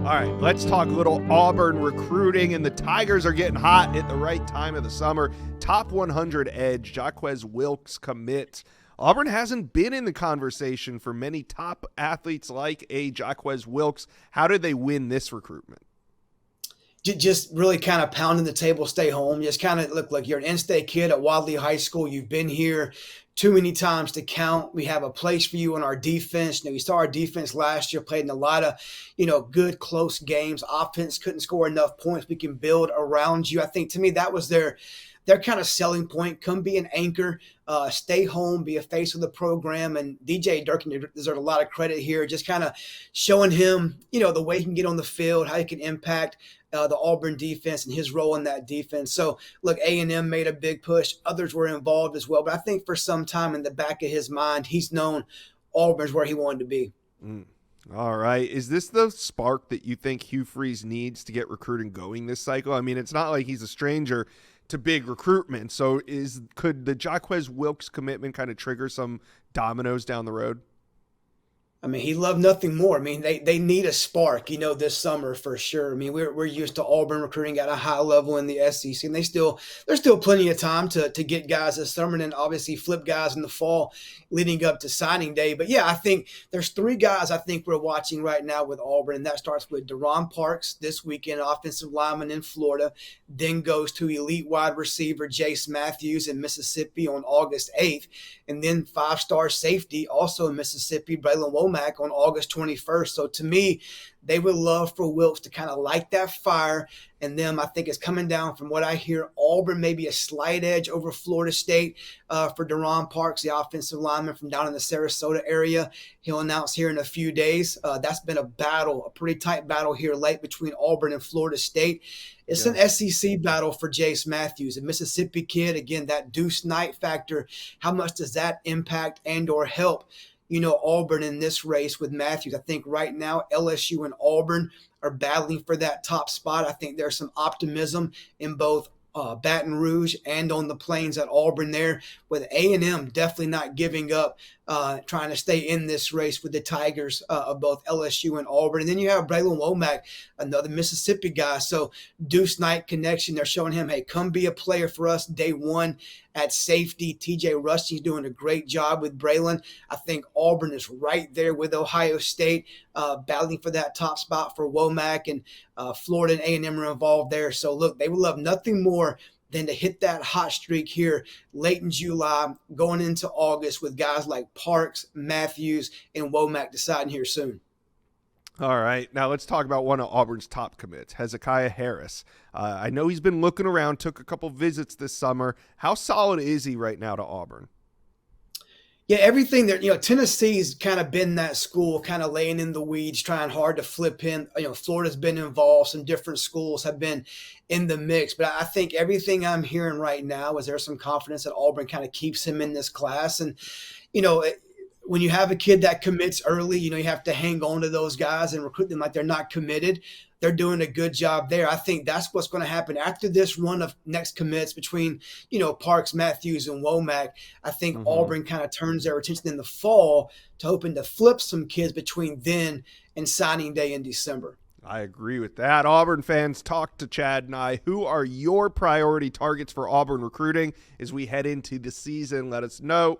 All right, let's talk a little Auburn recruiting, and the Tigers are getting hot at the right time of the summer. Top 100 edge, Jacquz Wilks commit. Auburn hasn't been in the conversation for many top athletes like a Jacquz Wilks. How did they win this recruitment? Just really kind of pounding the table, stay home. Just kind of look like you're an in-state kid at Wadley High School. You've been here too many times to count. We have a place for you on our defense. You saw our defense last year, played in a lot of, good close games. Offense couldn't score enough points. We can build around you. I think to me that was their kind of selling point. Come be an anchor, stay home, be a face of the program. And DJ Durkin deserves a lot of credit here, just kind of showing him, the way he can get on the field, how he can impact the Auburn defense and his role in that defense. So, look, A&M made a big push. Others were involved as well. But I think for some time in the back of his mind, he's known Auburn's where he wanted to be. All right. Is this the spark that you think Hugh Freeze needs to get recruiting going this cycle? I mean, it's not like he's a stranger to big recruitment. So could the Jacquz Wilks commitment kind of trigger some dominoes down the road? I mean, he loved nothing more. I mean, they need a spark, this summer for sure. I mean, we're used to Auburn recruiting at a high level in the SEC, and there's still plenty of time to get guys this summer, and then obviously flip guys in the fall leading up to signing day. But yeah, I think there's three guys I think we're watching right now with Auburn, and that starts with Deron Parks this weekend, offensive lineman in Florida, then goes to elite wide receiver Jace Matthews in Mississippi on August 8th, and then five-star safety also in Mississippi, Braylon Womack on August 21st. So to me, they would love for Wilks to kind of light that fire. And then I think it's coming down from what I hear, Auburn maybe a slight edge over Florida State for Deron Parks, the offensive lineman from down in the Sarasota area. He'll announce here in a few days. That's been a pretty tight battle here late between Auburn and Florida State. It's an SEC battle for Jace Matthews, a Mississippi kid. Again, that Deuce Knight factor, how much does that impact and or help Auburn in this race with Matthews? I think right now LSU and Auburn are battling for that top spot. I think there's some optimism in both Baton Rouge and on the Plains at Auburn there, with A&M definitely not giving up, trying to stay in this race with the Tigers of both LSU and Auburn. And then you have Braylon Womack, another Mississippi guy. So Deuce Knight connection, they're showing him, hey, come be a player for us day one at safety. TJ Rushing's doing a great job with Braylon. I think Auburn is right there with Ohio State, battling for that top spot for Womack, and Florida and A&M are involved there. So look, they would love nothing more than to hit that hot streak here late in July, going into August with guys like Parks, Matthews, and Womack deciding here soon. All right, now let's talk about one of Auburn's top commits, Hakeem Harris. I know he's been looking around, took a couple visits this summer. How solid is he right now to Auburn? Yeah, everything there, Tennessee's kind of been that school, kind of laying in the weeds, trying hard to flip him. Florida's been involved. Some different schools have been in the mix. But I think everything I'm hearing right now is there's some confidence that Auburn kind of keeps him in this class. And, when you have a kid that commits early, you have to hang on to those guys and recruit them like they're not committed. They're doing a good job there. I think that's what's going to happen after this run of next commits between, Parks, Matthews, and Womack. I think Auburn kind of turns their attention in the fall to hoping to flip some kids between then and signing day in December. I agree with that. Auburn fans, talk to Chad and I. Who are your priority targets for Auburn recruiting as we head into the season? Let us know.